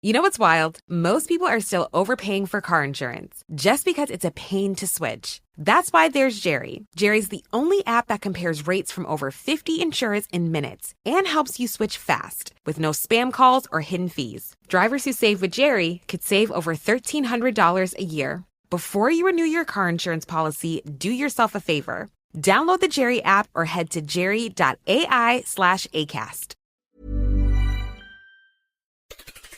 You know what's wild? Most people are still overpaying for car insurance just because it's a pain to switch. That's why there's Jerry. Jerry's the only app that compares rates from over 50 insurers in minutes and helps you switch fast with no spam calls or hidden fees. Drivers who save with Jerry could save over $1,300 a year. Before you renew your car insurance policy, do yourself a favor. Download the Jerry app or head to jerry.ai/ACAST.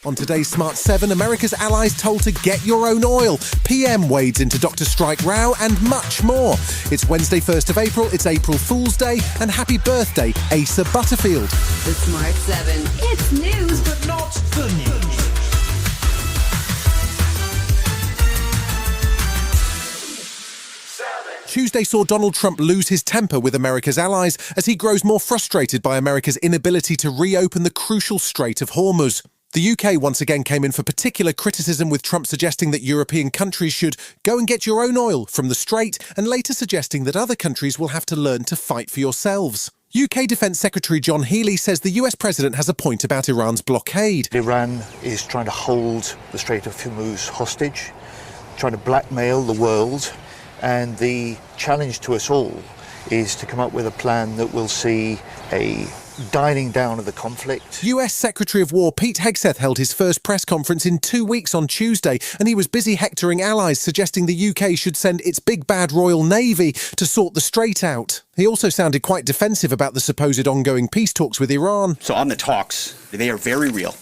On today's Smart 7, America's allies told to get your own oil. PM wades into Dr. Strike Rao and much more. It's Wednesday, 1st of April, it's April Fool's Day, and happy birthday, Asa Butterfield. The Smart 7. It's news, but Not the news. Tuesday saw Donald Trump lose his temper with America's allies as he grows more frustrated by America's inability to reopen the crucial Strait of Hormuz. The UK once again came in for particular criticism, with Trump suggesting that European countries should go and get your own oil from the Strait, and later suggesting that other countries will have to learn to fight for yourselves. UK Defence Secretary John Healey says the US President has a point about Iran's blockade. Iran is trying to hold the Strait of Hormuz hostage, trying to blackmail the world, and the challenge to us all is to come up with a plan that will see a dialing down of the conflict. US Secretary of War Pete Hegseth held his first press conference in 2 weeks on Tuesday, and he was busy hectoring allies, suggesting the UK should send its big bad Royal Navy to sort the strait out. He also sounded quite defensive about the supposed ongoing peace talks with Iran. So on the talks, they are very real.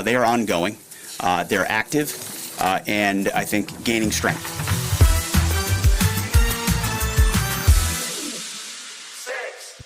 They are ongoing. They're active, and I think gaining strength.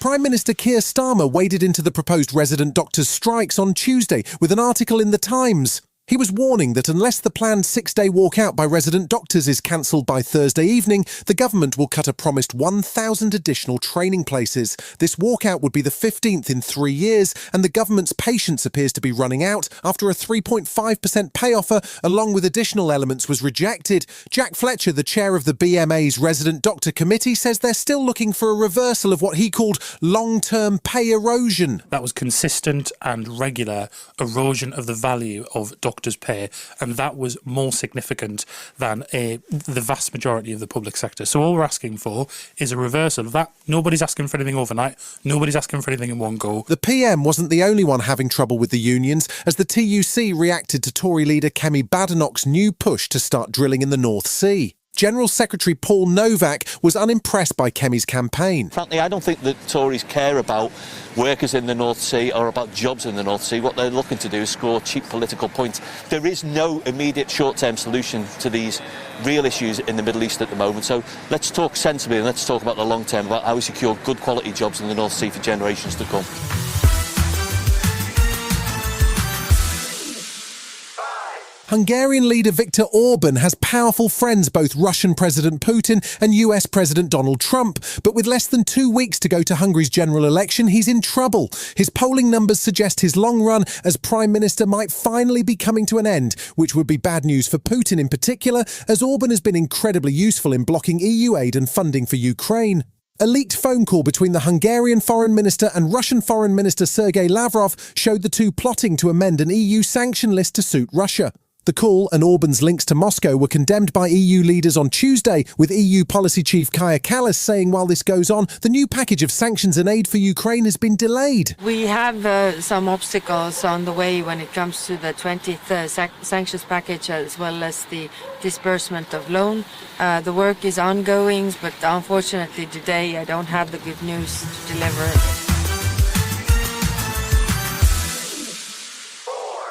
Prime Minister Keir Starmer waded into the proposed resident doctors' strikes on Tuesday with an article in The Times. He was warning that unless the planned 6-day walkout by resident doctors is cancelled by Thursday evening, the government will cut a promised 1,000 additional training places. This walkout would be the 15th in 3 years, and the government's patience appears to be running out after a 3.5% pay offer, along with additional elements, was rejected. Jack Fletcher, the chair of the BMA's Resident Doctor Committee, says they're still looking for a reversal of what he called long-term pay erosion. That was consistent and regular erosion of the value of doctors' pay, and that was more significant than the vast majority of the public sector. So all we're asking for is a reversal of that. Nobody's asking for anything overnight. Nobody's asking for anything in one go. The PM wasn't the only one having trouble with the unions, as the TUC reacted to Tory leader Kemi Badenoch's new push to start drilling in the North Sea. General Secretary Paul Novak was unimpressed by Kemi's campaign. Frankly, I don't think that Tories care about workers in the North Sea or about jobs in the North Sea. What they're looking to do is score cheap political points. There is no immediate short-term solution to these real issues in the Middle East at the moment. So let's talk sensibly and let's talk about the long term, about how we secure good quality jobs in the North Sea for generations to come. Hungarian leader Viktor Orban has powerful friends, both Russian President Putin and US President Donald Trump. But with less than 2 weeks to go to Hungary's general election, he's in trouble. His polling numbers suggest his long run as Prime Minister might finally be coming to an end, which would be bad news for Putin in particular, as Orban has been incredibly useful in blocking EU aid and funding for Ukraine. A leaked phone call between the Hungarian Foreign Minister and Russian Foreign Minister Sergei Lavrov showed the two plotting to amend an EU sanction list to suit Russia. The call and Orban's links to Moscow were condemned by EU leaders on Tuesday, with EU policy chief Kaja Kallas saying while this goes on, the new package of sanctions and aid for Ukraine has been delayed. We have some obstacles on the way when it comes to the 20th sanctions package, as well as the disbursement of loan. The work is ongoing, but unfortunately today I don't have the good news to deliver.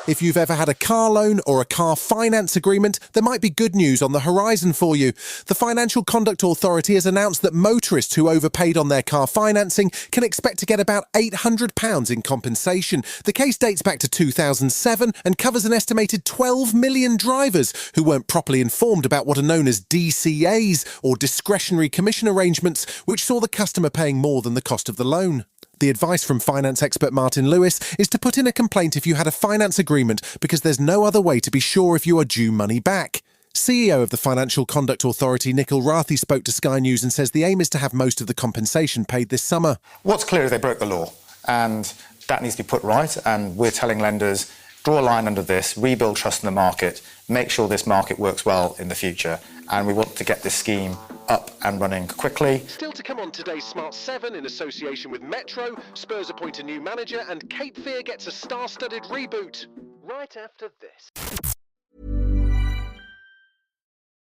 If you've ever had a car loan or a car finance agreement, there might be good news on the horizon for you. The Financial Conduct Authority has announced that motorists who overpaid on their car financing can expect to get about £800 in compensation. The case dates back to 2007 and covers an estimated 12 million drivers who weren't properly informed about what are known as DCAs, or discretionary commission arrangements, which saw the customer paying more than the cost of the loan. The advice from finance expert Martin Lewis is to put in a complaint if you had a finance agreement, because there's no other way to be sure if you are due money back. CEO of the Financial Conduct Authority, Nikhil Rathi, spoke to Sky News and says the aim is to have most of the compensation paid this summer. What's clear is they broke the law, and that needs to be put right, and we're telling lenders, draw a line under this, rebuild trust in the market, make sure this market works well in the future, and we want to get this scheme up and running quickly. Still to come on today's Smart 7 in association with Metro, Spurs appoint a new manager and Cape Fear gets a star-studded reboot. Right after this.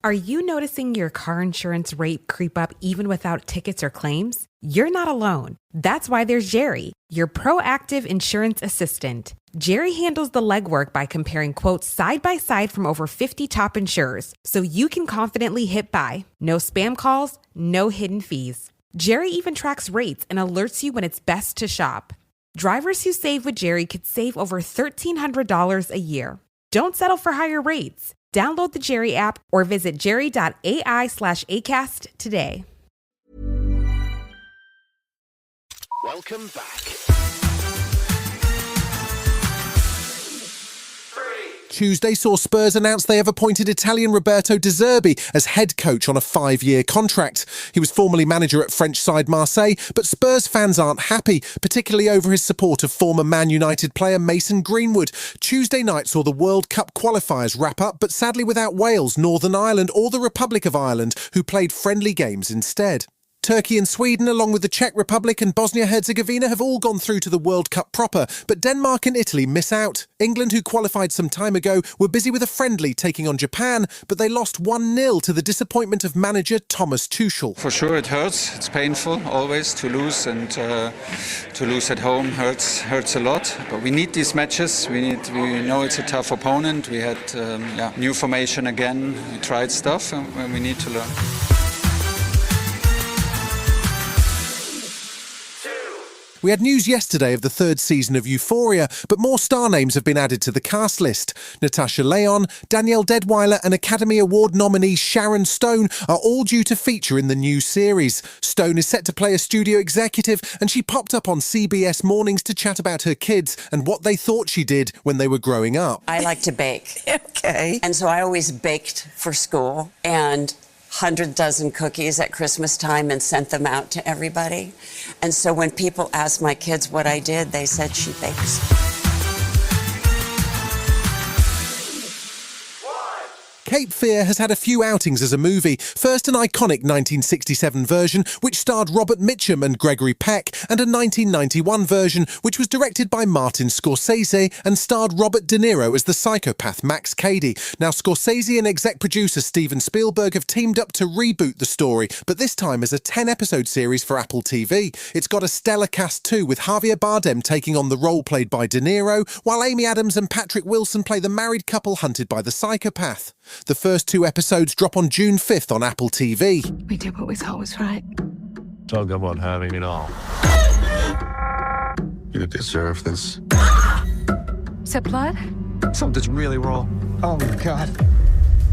Are you noticing your car insurance rate creep up even without tickets or claims? You're not alone. That's why there's Jerry, your proactive insurance assistant. Jerry handles the legwork by comparing quotes side by side from over 50 top insurers, so you can confidently hit buy. No spam calls, no hidden fees. Jerry even tracks rates and alerts you when it's best to shop. Drivers who save with Jerry could save over $1,300 a year. Don't settle for higher rates. Download the Jerry app or visit jerry.ai/ACAST today. Welcome back. Tuesday saw Spurs announce they have appointed Italian Roberto De Zerbi as head coach on a 5-year contract. He was formerly manager at French side Marseille, but Spurs fans aren't happy, particularly over his support of former Man United player Mason Greenwood. Tuesday night saw the World Cup qualifiers wrap up, but sadly without Wales, Northern Ireland or the Republic of Ireland, who played friendly games instead. Turkey and Sweden, along with the Czech Republic and Bosnia-Herzegovina, have all gone through to the World Cup proper, but Denmark and Italy miss out. England, who qualified some time ago, were busy with a friendly taking on Japan, but they lost 1-0 to the disappointment of manager Thomas Tuchel. For sure it hurts, it's painful always to lose, and to lose at home hurts a lot. But we need these matches, we know it's a tough opponent, we had new formation again, we tried stuff and we need to learn. We had news yesterday of the 3rd season of Euphoria, but more star names have been added to the cast list. Natasha Lyonne, Danielle Deadwyler and Academy Award nominee Sharon Stone are all due to feature in the new series. Stone is set to play a studio executive, and she popped up on CBS Mornings to chat about her kids and what they thought she did when they were growing up. I like to bake. Okay. And so I always baked for school, and 100 dozen cookies at Christmas time and sent them out to everybody. And so when people asked my kids what I did, they said she bakes. Cape Fear has had a few outings as a movie. First, an iconic 1967 version, which starred Robert Mitchum and Gregory Peck, and a 1991 version, which was directed by Martin Scorsese and starred Robert De Niro as the psychopath Max Cady. Now, Scorsese and exec producer Steven Spielberg have teamed up to reboot the story, but this time as a 10-episode series for Apple TV. It's got a stellar cast too, with Javier Bardem taking on the role played by De Niro, while Amy Adams and Patrick Wilson play the married couple hunted by the psychopath. The first 2 episodes drop on June 5th on Apple TV. We did what we thought was right. Talk about having it all. You deserve this. Is that blood? Something's really wrong. Oh my God.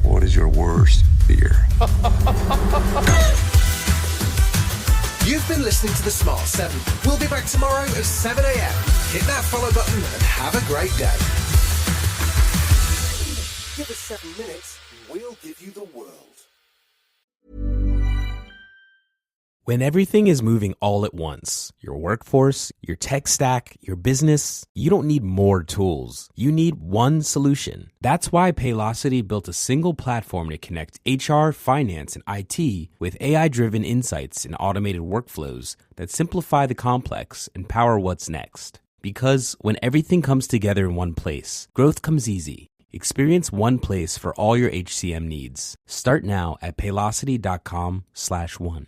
What is your worst fear? You've been listening to The Smart 7. We'll be back tomorrow at 7 a.m. Hit that follow button and have a great day. Give us 7 minutes, we'll give you the world. When everything is moving all at once, your workforce, your tech stack, your business, you don't need more tools. You need one solution. That's why Paylocity built a single platform to connect HR, finance, and IT with AI-driven insights and automated workflows that simplify the complex and power what's next. Because when everything comes together in one place, growth comes easy. Experience one place for all your HCM needs. Start now at Paylocity.com/one.